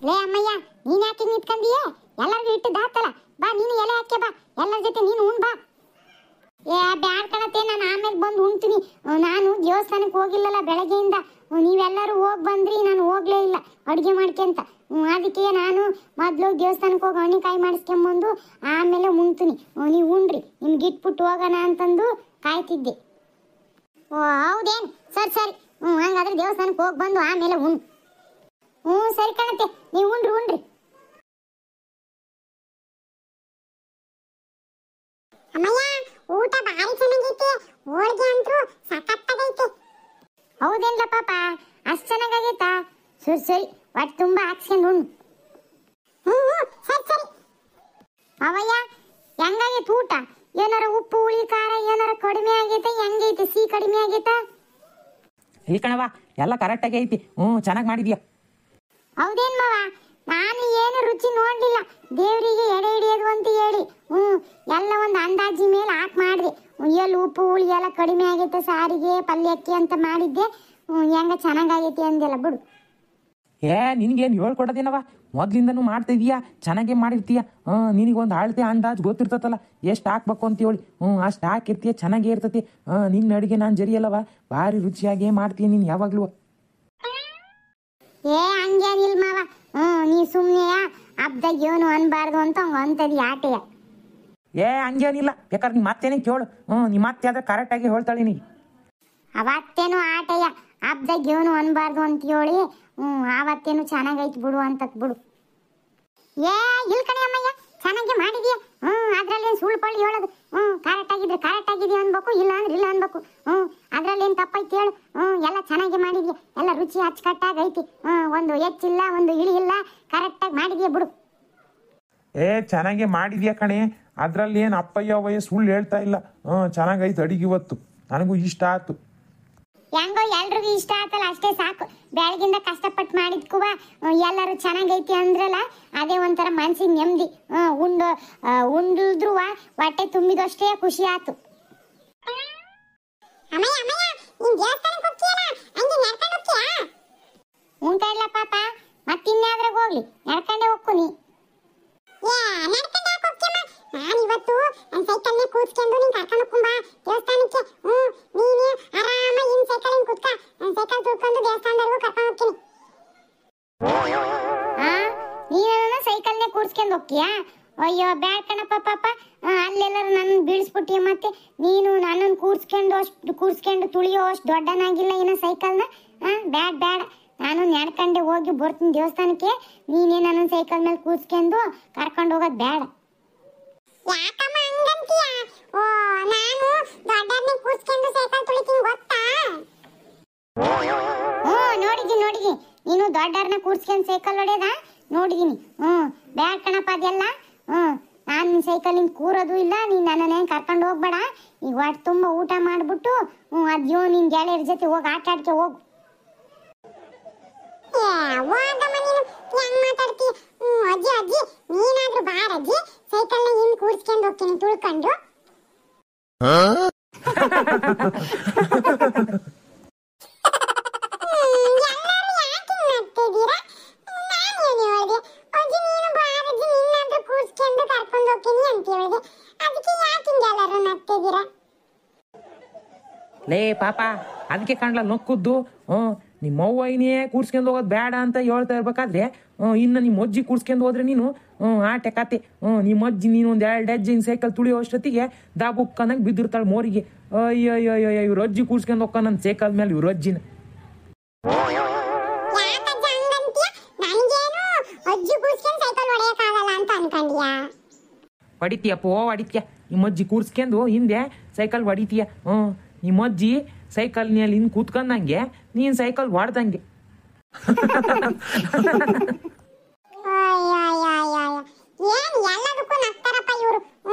ಲೇ ಅಮ್ಮಯ್ಯ, ನೀನ್ ಯಾಕೆ ನಿಂತ್ಕೊಂಡಿಯೇ? ಎಲ್ಲರಿಗೂ ಇಟ್ಟಿದ್ದಾತಲ್ಲ, ಬಾ ನೀನು ಎಲೆ ಹಾಕೆ ಬಾ, ಎಲ್ಲರ ಜೊತೆ ನೀನು ಉಣ್ ಬಾ. ಏ ಬ್ಯಾಡ್ ಕಣತೆ, ನಾನು ಆಮೇಲೆ ಬಂದು ಉಣ್ತೀನಿ. ನಾನು ದೇವಸ್ಥಾನಕ್ಕೆ ಹೋಗಿಲ್ಲಲ್ಲ ಬೆಳಗ್ಗೆಯಿಂದ. ನೀವೆಲ್ಲರೂ ಹೋಗಿ ಬಂದ್ರಿ, ನಾನು ಹೋಗ್ಲೇ ಇಲ್ಲ ಅಡುಗೆ ಮಾಡ್ಕೊಂತ. ಅದಕ್ಕೆ ನಾನು ಮೊದಲು ದೇವಸ್ಥಾನಕ್ಕೆ ಹೋಗಿ ಹಣ್ಣಿಕಾಯಿ ಮಾಡಿಸ್ಕೊಂಬಂದು ಆಮೇಲೆ ಉಣ್ತೀನಿ. ನೀವು ಉಣ್ರಿ, ನಿಮ್ಗೆ ಇಟ್ಬಿಟ್ಟು ಹೋಗೋಣ ಅಂತಂದು ಕಾಯ್ತಿದ್ದೆ. ಓ ಹೌದೇನು? ಸರಿ ಸರಿ, ಹಂಗಾದ್ರೆ ದೇವಸ್ಥಾನಕ್ಕೆ ಹೋಗಿ ಬಂದು ಆಮೇಲೆ ಉಣ್. ಸರಿ ಕಣತೆ, ನೀವು ಉಣ್ರಿ ಉಣ್ರಿ. ಅಮ್ಮಯ್ಯ, ಊಟ ಭಾರಿ ಚೆನ್ನಾಗೈತೆ, ಹೋಳಿಗೆ ಅಂತೂ ಸಖತ್ತಾಗೈತೆ. ಹೌದೇನ್ಲ ಪಾಪ, ಅಷ್ಟು ಚೆನ್ನಾಗೈತಾ? ಸರಿ ಸರಿ, ಹೊಟ್ಟೆ ತುಂಬ ಹಾಕ್ಸ್ಕೊಂಡು ಉಣ್ಣು. ಸರಿ ಸರಿ. ಅವಯ್ಯ, ಹೆಂಗಾಗೈತೆ ಊಟ? ಏನಾರ ಉಪ್ಪು ಹುಳಿ ಖಾರ ಏನಾರ ಕಡಿಮೆ ಆಗೈತೆ? ಹೆಂಗೈತೆ? ಸಿಹಿ ಕಡಿಮೆ ಆಗೈತಾ? ಈ ಕಣವ, ಎಲ್ಲ ಕರೆಕ್ಟಾಗಿ ಐತಿ. ಚೆನ್ನಾಗಿ ಮಾಡಿದ್ಯಾ. ಹೌದೇನ್ ಮಾವ? ನಾನು ಏನು ರುಚಿ ನೋಡ್ಲಿಲ್ಲ, ದೇವರಿಗೆ ಎಡೆ ಹಿಡಿಯೋದು ಅಂತ ಹೇಳಿ ಎಲ್ಲ ಒಂದು ಅಂದಾಜಿ ಮೇಲೆ ಹಾಕಿ ಮಾಡಿದೆ. ಎಲ್ಲಿ ಉಪ್ಪು ಹುಳಿ ಎಲ್ಲ ಕಡಿಮೆ ಆಗೈತೆ ಸಾರಿಗೆ ಪಲ್ಯಕ್ಕೆ ಅಂತ ಮಾಡಿದ್ದೆ. ಹೆಂಗ ಚೆನ್ನಾಗೈತಿ ಅಂದೆಲ್ಲ ಬಿಡು. ನಿನಗೇನು ಹೇಳ್ಕೊಡೋದೇನವ? ಮೊದ್ಲಿಂದನೂ ಮಾಡ್ತಾ ಇದೀಯಾ, ಚೆನ್ನಾಗೇ ಮಾಡಿರ್ತೀಯ. ನಿನಗೊಂದು ಅಳತೆ ಅಂದಾಜು ಗೊತ್ತಿರ್ತತಲ್ಲ, ಎಷ್ಟು ಹಾಕ್ಬೇಕು ಅಂತೇಳಿ. ಅಷ್ಟು ಹಾಕಿರ್ತೀಯ, ಚೆನ್ನಾಗೇ ಇರ್ತತಿ. ನಿನ್ನ ಅಡುಗೆ ನಾನು ಜರಿಯಲ್ಲವ, ಭಾರಿ ರುಚಿಯಾಗೇ ಮಾಡ್ತೀಯ ನೀನು ಯಾವಾಗ್ಲೂ. ಹಂಗೇನಿಲ್ಲ ಮಾವ, ನೀ ಸುಮ್ಮನೆ ಹಬ್ದಾಗ ಏನು ಅನ್ಬಾರ್ದು ಅಂತ ಹಂಗ ಅಂತದಿ ಆಟೆಯ. ಹಂಗೇನಿಲ್ಲ, ಬೇಕಾದ್ರೆ ನಿಮ್ಮ ಮತ್ತೇನೇ ಕೇಳು. ನಿಮ್ಮ ಮತ್ತೆ ಆದ್ರೆ ಕರೆಕ್ಟಾಗಿ ಹೇಳ್ತಾಳೆ ನೀ. ಅವತ್ತೇನು ಆಟೆಯ, ಹಬ್ದಾಗ ಏನು ಅನ್ಬಾರ್ದು ಅಂತ ಹೇಳಿ ಆವತ್ತೇನು ಚೆನ್ನಾಗೈತಿ ಬಿಡು ಅಂತ ಬಿಡು. ಇಲ್ ಕಣೆ ಅಮ್ಮಯ್ಯ, ಚೆನ್ನಾಗಿ ಮಾಡಿದ್ಯಾ. ಅದ್ರಲ್ಲೇನು ಸುಳ್ಳು ಪಳ್ಳಿ ಹೇಳೋದು. ಕರೆಕ್ಟ್ ಆಗಿದ್ರೆ ಕರೆಕ್ಟ್ ಆಗಿದೆಯಾ ಅನ್ಬೇಕು, ಇಲ್ಲ ಅಂದ್ರೆ ಇಲ್ಲ ಅನ್ಬೇಕು. ಅದ್ರಲ್ಲೇನು ತಪ್ಪೈತಿ ಹೇಳು. ಎಲ್ಲ ಚೆನ್ನಾಗಿ ಮಾಡಿದ್ಯಾ, ಎಲ್ಲ ರುಚಿ ಅಚ್ಚುಕಟ್ಟಾಗೈತಿ. ಒಂದು ಹೆಚ್ಚಿಲ್ಲ ಒಂದು ಇಳಿ ಇಲ್ಲ, ಕರೆಕ್ಟಾಗಿ ಮಾಡಿದ್ಯಾ ಬಿಡು. ಚೆನ್ನಾಗೇ ಮಾಡಿದ್ಯಾ ಕಣೆ, ಅದ್ರಲ್ಲಿ ಏನು ಅಪ್ಪಯ್ಯ ಅವಯ್ಯ ಸುಳ್ಳು ಹೇಳ್ತಾ ಇಲ್ಲ. ಚೆನ್ನಾಗೈತೆ ಅಡಿಗೆ ಇವತ್ತು, ನನಗೂ ಇಷ್ಟ ಆಯ್ತು. ಹೆಂಗೋ ಎಲ್ರಿಗೂ ಇಷ್ಟ ಆತಲ್ಲ, ಅಷ್ಟೇ ಸಾಕು. ಬೆಳಗಿಂದ ಕಷ್ಟಪಟ್ಟು ಮಾಡಿದ್ಕುವ ಎಲ್ಲರೂ ಚೆನ್ನಾಗೈತಿ ಅಂದ್ರಲ್ಲ, ಅದೇ ಒಂಥರ ಮನ್ಸಿಗೆ ನೆಮ್ಮದಿ. ಉಂಡಿದ್ರು ಹೊಟ್ಟೆ ತುಂಬಿದಷ್ಟೇ ಖುಷಿ ಆಯ್ತು. ಉಂಟ ಇಲ್ಲ ಪಾಪ, ಮತ್ತಿನ್ಯಾದ್ರಾಗ ಹೋಗ್ಲಿ, ನಡ್ಕೊಂಡೆ ಹೋಗ್ತೀನಿ. ನಾನು ಇವತ್ತು ನನ್ನ ಸೈಕಲ್ನೇ ಕೂತ್ಕೊಂಡು ನೀನು ಕರ್ಕೊಂಡು ಹೋಗ್ಕೊಂಬಾ ದೇವಸ್ಥಾನಕ್ಕೆ. ನೀನು ಆರಾಮ ಇನ್ ಸೈಕಲ್ ಕೂತ್ಕ, ನನ್ನ ಸೈಕಲ್ ತುಳ್ಕೊಂಡು ದೇವಸ್ಥಾನದವರೆಗೂ ಕರ್ಕೊಂಡು ಹೋಗ್ತೀನಿ. ನೀನು ಸೈಕಲ್ನೇ ಕೂರ್ಸ್ಕೊಂಡು ಹೋಗ್ತೀಯಾ? ಅಯ್ಯೋ ಬ್ಯಾಡ್ ಕಣಪ್ಪ ಪಾಪ, ಅಲ್ಲೆಲ್ಲರೂ ನನ್ನ ಬೀಳಿಸ್ಬಿಟ್ಟಿಯ. ಮತ್ತೆ ನೀನು ನನ್ನನ್ನು ಕೂರ್ಸ್ಕೊಂಡು ತುಳಿಯೋ ಅಷ್ಟು ದೊಡ್ಡನಾಗಿಲ್ಲ ಏನೋ ಸೈಕಲ್ನ. ಬ್ಯಾಡ್ ಬ್ಯಾಡ, ನಾನು ನಡ್ಕೊಂಡೆ ಹೋಗಿ ಬರ್ತೀನಿ ದೇವಸ್ಥಾನಕ್ಕೆ. ನೀನೇ ನನ್ನ ಸೈಕಲ್ ಮೇಲೆ ಕೂರ್ಸ್ಕೊಂಡು ಕರ್ಕೊಂಡು ಹೋಗೋದು ಬೇಡ. ಯಾಕಮ್ಮ ಹಂಗಂತೀಯ? ನಾನು ದೊಡ್ಡರ್ನೇ ಕೂರ್ಸ್ಕೊಂಡು ಸೈಕಲ್ ತುಳಿತೀನಿ ಗೊತ್ತಾ? ನೋಡಿದೀನಿ, ನೀನು ದೊಡ್ಡರ್ನ ಕೂರ್ಸ್ಕೊಂಡು ಸೈಕಲ್ ಹೊಡೆದ ನೋಡಿದೀನಿ. ಬ್ಯಾಡ್ ಕಣಪ್ಪ ಅದೆಲ್ಲ. ನಾನು ಸೈಕಲಿಂದ ಕೂರೋದು ಇಲ್ಲ, ನೀನು ನನ್ನನ್ನೇನು ಕರ್ಕೊಂಡು ಹೋಗ್ಬೇಡ. ಈಗ ಹೊಟ್ಟೆ ತುಂಬ ಊಟ ಮಾಡಿಬಿಟ್ಟು ಅದ್ಯೋ ನಿನ್ನ ಗೆಳೆಯರ ಜೊತೆ ಹೋಗಿ ಆಟ ಆಡ್ಕೆ ಹೋಗು. ಅಜ್ಜಿ ಅಜ್ಜಿ ನೀನಾದ್ರೂ ಬಾರಜ್ಜಿ, ಸೈಕಲ್ನ ಹಿಂದ್ ಕೂರ್ಸ್ಕೊಂಡು ಹೋಗ್ತೀನಿ ತುಳ್ಕೊಂಡು. ಲೇ ಪಾಪ, ಅದಕ್ಕೆ ಕಾಣ್ಲ ನೊಕ್ಕುದ್ದು. ನಿಮ್ಮ ಅವ್ವನೇ ಕೂರ್ಸ್ಕೊಂಡು ಹೋಗೋದು ಬೇಡ ಅಂತ ಹೇಳ್ತಾ ಇರ್ಬೇಕಾದ್ರೆ ಇನ್ನು ನಿಮ್ಮ ಅಜ್ಜಿ ಕೂರ್ಸ್ಕೊಂಡು ಹೋದ್ರೆ ನೀನು ಆಟೆ ಕತೆ. ನಿಮ್ಮ ಅಜ್ಜಿ ನೀನು ಒಂದು 2 ಹೆಜ್ಜೆ ಸೈಕಲ್ ತುಳಿಯೋ ಅಷ್ಟೊತ್ತಿಗೆ ದಾಬುಕ್ಕನಂಗೆ ಬಿದ್ದಿರ್ತಾಳೆ ಮೋರಿಗೆ. ಅಯ್ಯಯ್ಯಯ್ಯ, ಇವ್ರ ಅಜ್ಜಿ ಕೂರ್ಸ್ಕೊಂಡು ಹೋಗ್ಕ ನನ್ನ ಸೈಕಲ್ ಮೇಲೆ ಇವ್ರ ಅಜ್ಜಿನ. ಹೊಡಿತೀಯಪ್ಪ ಹೊಡಿತೀಯ, ನಿಮ್ಮ ಅಜ್ಜಿ ಕೂರ್ಸ್ಕೊಂಡು ಹಿಂದೆ ಸೈಕಲ್ ಹೊಡಿತೀಯ. ನಿಮ್ಮ ಅಜ್ಜಿ ಸೈಕಲ್ ಮೇಲೆ ಹಿಂಗೆ ಕೂತ್ಕೊಂಡಂಗೆ ನೀನು ಸೈಕಲ್ ಹೊಡ್ದಂಗೆ. ಏನು ಎಲ್ಲದಕ್ಕೂ ನಗ್ತಾರಪ್ಪ ಇವರು.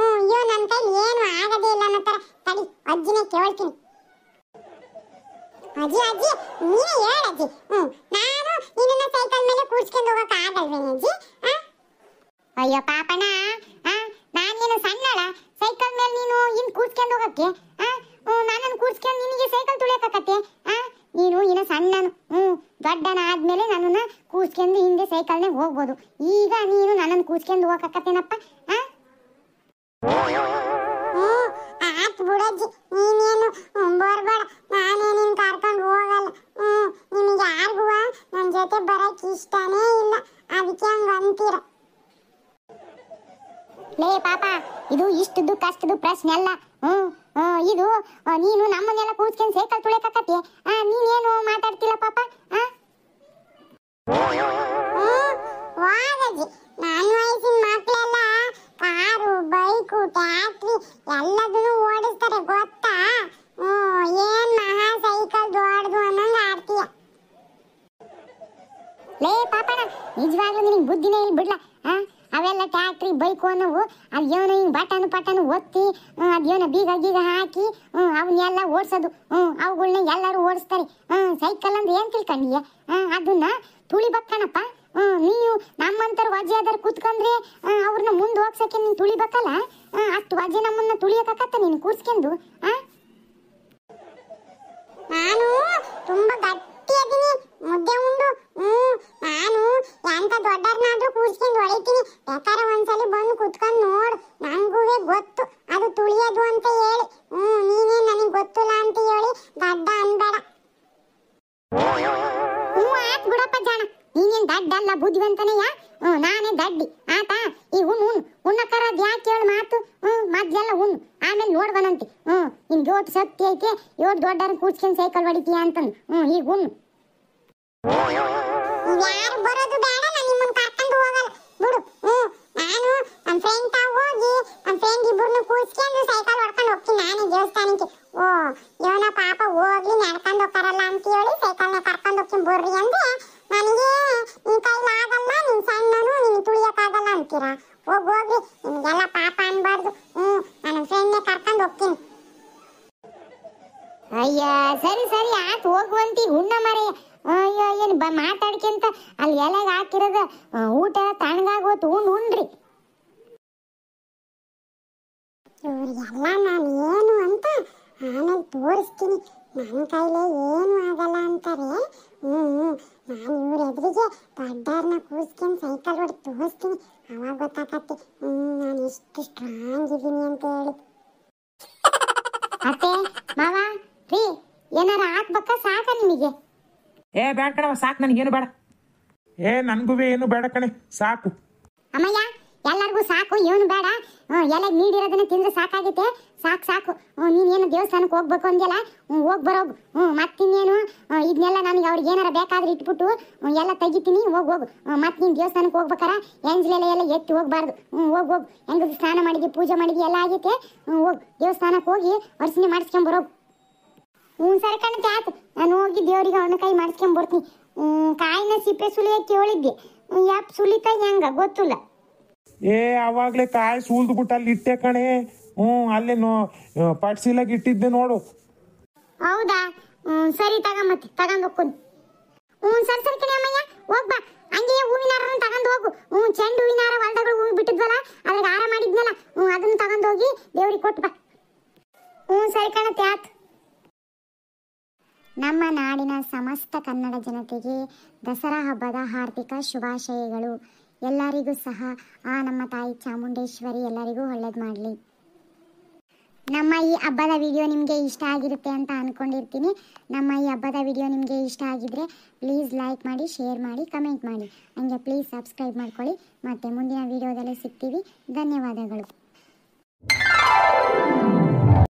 ಇವನಂತ ಏನು ಆಗದೇ ಇಲ್ಲ ಅನ್ನೋ ತಡಿ ಅಜ್ಜಿನೇ ಕೇಳ್ತೀನಿ. ಅಜ್ಜಿ ಅಜ್ಜಿ ನೀನೇ ಹೇಳಜ್ಜಿ. ನಾನು ನಿನ್ನ ಸೈಕಲ್ ಮೇಲೆ ಕೂರ್ಸ್ಕೊಂಡು ಹೋಗಕ್ಕೆ ಆಗಲ್ವೇನೆ ಅಜ್ಜಿ? ಅಯ್ಯೋ ಪಾಪಣ, ನಾನೇನು ಸಣ್ಣಳ ಸೈಕಲ್ ಮೇಲೆ ನೀನು ಹಿಂಗ್ ಕೂರ್ಸ್ಕೊಂಡು ಹೋಗಕ್ಕೆ? ನನ್ನನ್ನು ಕೂರ್ಸ್ಕೊಂಡು ನಿನಗೆ ಸೈಕಲ್ ತುಳಿಯಕತ್ತೆ? ನೀನು ಇನ್ನ ಸಣ್ಣನು ದೊಡ್ಡನ ಆದ್ಮೇಲೆ ನನ್ನನ್ನ ಕೂಸ್ಕೊಂಡು ಹಿಂದೆ ಸೈಕಲ್ನಾಗ ಹೋಗ್ಬೋದು. ಈಗ ನೀನು ನನ್ನನ್ನು ಕೂಸ್ಕೊಂಡು ಹೋಗಕತ್ತೇನಪ್ಪ. ಆತ್ ಬಿಡಜ್ಜಿ, ನೀನೇನು ಬರ್ಬೇಡ, ನಾನೇ ನಿನ್ ಕರ್ಕೊಂಡು ಹೋಗಲ್ಲ. ನಿಮಗೆ ಯಾರಿಗೂ ನನ್ನ ಜೊತೆ ಬರಕ್ ಇಷ್ಟನೇ ಇಲ್ಲ, ಅದಕ್ಕೆ ಹಂಗ ಅಂತೀರ. ಲೇ ಪಾಪ, ಇದು ಇಷ್ಟದ್ದು ಕಷ್ಟದ್ದು ಪ್ರಶ್ನೆ ಅಲ್ಲ. ಇದು ನೀನು ನಮ್ಮನ್ನೆಲ್ಲ ಕೂತ್ಕೊಂಡು ಸೈಕಲ್ ತುಳಿಯಕತ್ತಿ, ನೀನೇನು ಮಾತಾಡ್ತಿಲ್ಲ ಪಾಪ. ವಾಗಜ್ಜಿ, ನನ್ನ ವಯಸ್ಸಿನ ಮಕ್ಕಳೆಲ್ಲ ಕಾರು, ಬೈಕು, ಟ್ಯಾಕ್ಟ್ರಿ ಎಲ್ಲದನ್ನು ಓಡಿಸ್ತಾರೆ ಗೊತ್ತಾ. ಏನ್ ಮಹಾ ಸೈಕಲ್ ದೊಡ್ಡದು ಅನ್ನಂಗ ಆಡ್ತೀಯ. ಲೇ ಪಾಪಣ, ನಿಜವಾಗ್ಲೂ ನಿನಗೆ ಬುದ್ಧಿನೇ ಇಲ್ಲ ಬಿಡ್ಲ. ಅವೆಲ್ಲ ಟ್ಯಾಕ್ಟ್ರಿ ಬೈಕು ಅನ್ನೋವು ಅದೇನೋ ಹಿಂಗೆ ಬಟನು ಒತ್ತಿ ಅದೇನೋ ಬೀಗ ಗೀಗ ಹಾಕಿ ಅವನ್ನೆಲ್ಲ ಓಡಿಸೋದು. ಅವುಗಳನ್ನ ಎಲ್ಲರೂ ಓಡಿಸ್ತಾರೆ. ಸೈಕಲ್ ಅಂದ್ರೆ ಏನ್ ತಿಳ್ಕೊಂಡಿಯ? ಅದನ್ನ ತುಳಿಬೇಕಣಪ್ಪ. ನೀವು ನಮ್ಮಂತರ ವಜೆ ಆದ್ರೆ ಕೂತ್ಕೊಂಡ್ರೆ ಅವ್ರನ್ನ ಮುಂದೆ ಹೋಗ್ಸಕ್ಕೆ ನೀನು ತುಳಿಬೇಕಲ್ಲ. ಅಷ್ಟು ವಜೆ ನಮ್ಮನ್ನ ತುಳಿಯಕತ್ತ ನೀನು ಕೂರ್ಸ್ಕೊಂಡು. ನಾನು ತುಂಬಾ ಗಟ್ಟಿ ಅದೀನಿ, ಮುದ್ದೆ ಉಂಡು. ನಾನು ಎಂತ ದೊಡ್ಡರ್ನಾದ್ರೂ ಕೂರ್ಸ್ಕೊಂಡು ಹೊಡಿತೀನಿ. ಬೇಕಾದ್ರೆ ಒಂದ್ಸಲಿ ಬಂದು ಕುತ್ಕೊಂಡು ನೋಡು, ನಂಗೂ ಗೊತ್ತು ಅದು ತುಳಿಯೋದು ಅಂತ ಹೇಳಿ. ನೀನೇ ನನಗೆ ಗೊತ್ತಿಲ್ಲ ಅಂತ ಹೇಳಿ ದಡ್ಡ ಅನ್ಬೇಡ. ಆತ್ ಬಿಡಪ್ಪ ಜಾಣ, ನೀನೇನ್ ದಡ್ಡ ಅಲ್ಲ, ಬುದ್ಧಿವಂತನೆಯ. ನಾನೇ ದಡ್ಡಿ ಆತಾ. ಈ ಉಣ್ಣಕ್ಕರ ಅದ್ ಯಾಕೆ ಹೇಳು ಮಾತು. ಮದ್ದೆಲ್ಲ ಉಣ್ಣು, ಆಮೇಲೆ ನೋಡ್ಬನಂತಿ. ನಿನ್ಗೆ ಓಟ್ ಶಕ್ತಿ ಐತೆ, ಏಟ್ ದೊಡ್ಡರ ಕೂರ್ಸ್ಕೊಂಡು ಸೈಕಲ್ ಹೊಡಿತೀಯ ಅಂತಂದು. ಈಗ ಉಣ್ಣು. ಯಾರು ಬರೋದು ಬೇಡ, ನಾನು ನಿಮ್ಮನ್ನ ಕರ್ಕೊಂಡು ಹೋಗಲ್ಲ ಬಿಡು. ನಾನು ನಮ್ಮ ಫ್ರೆಂಡ್ ಹೋಗಿ ನಮ್ಮ ಫ್ರೆಂಡ್ ಇಬ್ಬರನ್ನು ಕೂರ್ಸ್ಕೊಂಡು ಸೈಕಲ್ ಹೊಡ್ಕೊಂಡು ಹೋಗ್ತೀನಿ ನಾನೇ ದೇವಸ್ಥಾನಕ್ಕೆ. ಇವನ ಪಾಪ ಹೋಗ್ಲಿ ನಡ್ಕೊಂಡು ಹೋಗ್ತಾರಲ್ಲ ಅಂತ ಹೇಳಿ ಸೈಕಲ್ನ ಕರ್ಕೊಂಡು ಹೋಗ್ತೀನಿ ಬರ್ರಿ ಅಂದ್ರೆ ನನಗೆ ನಿನ್ ಕೈಲಾಗಲ್ಲ, ನಿನ್ ಸಣ್ಣನು, ನಿನ್ ತುಳಿಯಕ್ಕಾಗಲ್ಲ ಅಂತೀರಾ. ಹೋಗ್ರಿ, ನಿಮ್ಗೆಲ್ಲ ಪಾಪ ಅನ್ಬಾರ್ದು. ನನ್ನ ಫ್ರೆಂಡ್ನೇ ಕರ್ಕೊಂಡು ಹೋಗ್ತೀನಿ. ಅಯ್ಯ ಸರಿ ಆತ್ ಹೋಗುವಂತಿ ಉಣ್ಣ ಮರೆಯ. ಅಯ್ಯೋ ಏನು ಮಾತಾಡ್ಕೊಂತ ಅಲ್ಲಿ ಎಲೆಗೆ ಹಾಕಿರೋದ ಊಟ ಎಲ್ಲ ತಣ್ಣಗಾಗೋತು. ಉಣ್ರಿ. ಇವ್ರಿಗೆಲ್ಲ ನಾನು ಏನು ಅಂತ ಆಮೇಲೆ ತೋರಿಸ್ತೀನಿ. ನನ್ನ ಕೈಲೇ ಏನು ಆಗಲ್ಲ ಅಂತಾರೆ. ನಾನು ಇವ್ರ ಎದುರಿಗೆ ದೊಡ್ಡವ್ರನ್ನ ಕೂರಿಸ್ಕೊಂಡು ಸೈಕಲ್ ಹೊಡಿ ತೋರಿಸ್ತೀನಿ, ಅವಾಗ ಗೊತ್ತಾಗತ್ತೆ ನಾನು ಎಷ್ಟು ಸ್ಟ್ರಾಂಗ್ ಇದ್ದೀನಿ ಅಂತ ಹೇಳಿ. ಅತ್ತೆ ಮಾವ ರೀ, ಏನಾರ ಹಾಕ್ಬೇಕಾ ಸಾಕ ನಿಮಗೆ? ಬೇಡ ಕಣವ, ಸಾಕು, ನನಗೇನು ಬೇಡ. ನನಗೂ ಏನು ಬೇಡ ಕಣೆ, ಸಾಕು. ಅಮ್ಮಯ್ಯ, ಎಲ್ಲರಿಗೂ ಸಾಕು, ಏನು ಬೇಡ. ಎಲ್ಲ ನೀಡಿರೋದನ್ನ ತಿಂದ್ರೆ ಸಾಕಾಗೈತೆ. ಸಾಕು. ನೀನೇನು ದೇವಸ್ಥಾನಕ್ಕೆ ಹೋಗ್ಬೇಕು ಅಂದ್ಯಲ್ಲ, ಹೋಗಿ ಬರೋಗು. ಮತ್ತಿನ್ನೇನು ಇದನ್ನೆಲ್ಲ ನನಗೆ ಅವ್ರಿಗೆ ಏನಾರ ಬೇಕಾದ್ರೆ ಇಟ್ಬಿಟ್ಟು ಎಲ್ಲ ತೆಗಿತೀನಿ. ಹೋಗು. ಮತ್ತೆ ನೀನು ದೇವಸ್ಥಾನಕ್ಕೆ ಹೋಗ್ಬೇಕಾರ ಎಂಜ್ಲೆಲ್ಲ ಎಲ್ಲ ಎತ್ತಿ ಹೋಗ್ಬಾರ್ದು. ಹೋಗು. ಹೆಂಗ ಸ್ನಾನ ಮಾಡಿದ್ವಿ, ಪೂಜೆ ಮಾಡಿದ್ವಿ, ಎಲ್ಲ ಆಗೈತೆ. ಹೋಗು, ದೇವಸ್ಥಾನಕ್ಕೆ ಹೋಗಿ ಅರ್ಚನೆ ಮಾಡಿಸ್ಕೊಂಡ್ ಬರೋಗು. ಸರಿ ಕಣತೆ ಆಯ್ತು, ನಾನು ಹೋಗಿ ದೇವರಿಗೆ ಅವನ ಕೈ ಮಾಡಿಸ್ಕೊಂಡ್ ಬರ್ತೀನಿ. ಕಾಯಿನ ಸಿಪ್ಪೆ ಸುಲಿಯಕ್ಕೆ ಹೇಳಿದ್ದೆ, ಯಾಪ್ ಸುಲಿತಾ ಹೆಂಗ ಗೊತ್ತಿಲ್ಲ. ಅವಾಗ್ಲೇ ಕಾಯಿ ಸೂಲ್ದು ಬಿಟ್ಟು ಅಲ್ಲಿ ಇಟ್ಟೆ ಕಣೆ. ಅಲ್ಲೇ ಪಡ್ಸಿಲಾಗ ಇಟ್ಟಿದ್ದೆ ನೋಡು. ಹೌದಾ? ಸರಿ ಮತ್ತೆ ತಗೊಂಡ್ ಹೋಗ್ಕೊಂಡು. ಸರಿ ಕಣೆ ಅಮ್ಮಯ್ಯ, ಹೋಗ್ಬಾ. ಹಂಗೆ ಹೂವಿನ ಹಾರನ ತಗೊಂಡು ಹೋಗು. ಚೆಂಡು ಹೂವಿನ ಹಾರ ಹೊಲ್ದಾಗ ಹೂವು ಬಿಟ್ಟಿದ್ವಲ್ಲ, ಅದ್ರಾಗ ಹಾರ ಮಾಡಿದ್ನಲ್ಲ, ಅದನ್ನ ತಗೊಂಡು ಹೋಗಿ ದೇವ್ರಿಗೆ ಕೊಟ್ಟು ಬಾ. ಸರಿ ಕಣತೆ ಆಯ್ತು. ನಮ್ಮ ನಾಡಿನ ಸಮಸ್ತ ಕನ್ನಡ ಜನತೆಗೆ ದಸರಾ ಹಬ್ಬದ ಹಾರ್ದಿಕ ಶುಭಾಶಯಗಳು. ಎಲ್ಲರಿಗೂ ಸಹ ನಮ್ಮ ತಾಯಿ ಚಾಮುಂಡೇಶ್ವರಿ ಎಲ್ಲರಿಗೂ ಒಳ್ಳೇದು ಮಾಡಲಿ. ನಮ್ಮ ಈ ಹಬ್ಬದ ವಿಡಿಯೋ ನಿಮಗೆ ಇಷ್ಟ ಆಗಿರುತ್ತೆ ಅಂತ ಅಂದ್ಕೊಂಡಿರ್ತೀನಿ. ನಮ್ಮ ಈ ಹಬ್ಬದ ವಿಡಿಯೋ ನಿಮಗೆ ಇಷ್ಟ ಆಗಿದ್ರೆ ಪ್ಲೀಸ್ ಲೈಕ್ ಮಾಡಿ, ಶೇರ್ ಮಾಡಿ, ಕಮೆಂಟ್ ಮಾಡಿ. ಹಂಗೆ ಪ್ಲೀಸ್ ಸಬ್ಸ್ಕ್ರೈಬ್ ಮಾಡ್ಕೊಳ್ಳಿ. ಮತ್ತೆ ಮುಂದಿನ ವಿಡಿಯೋದಲ್ಲಿ ಸಿಗ್ತೀವಿ. ಧನ್ಯವಾದಗಳು.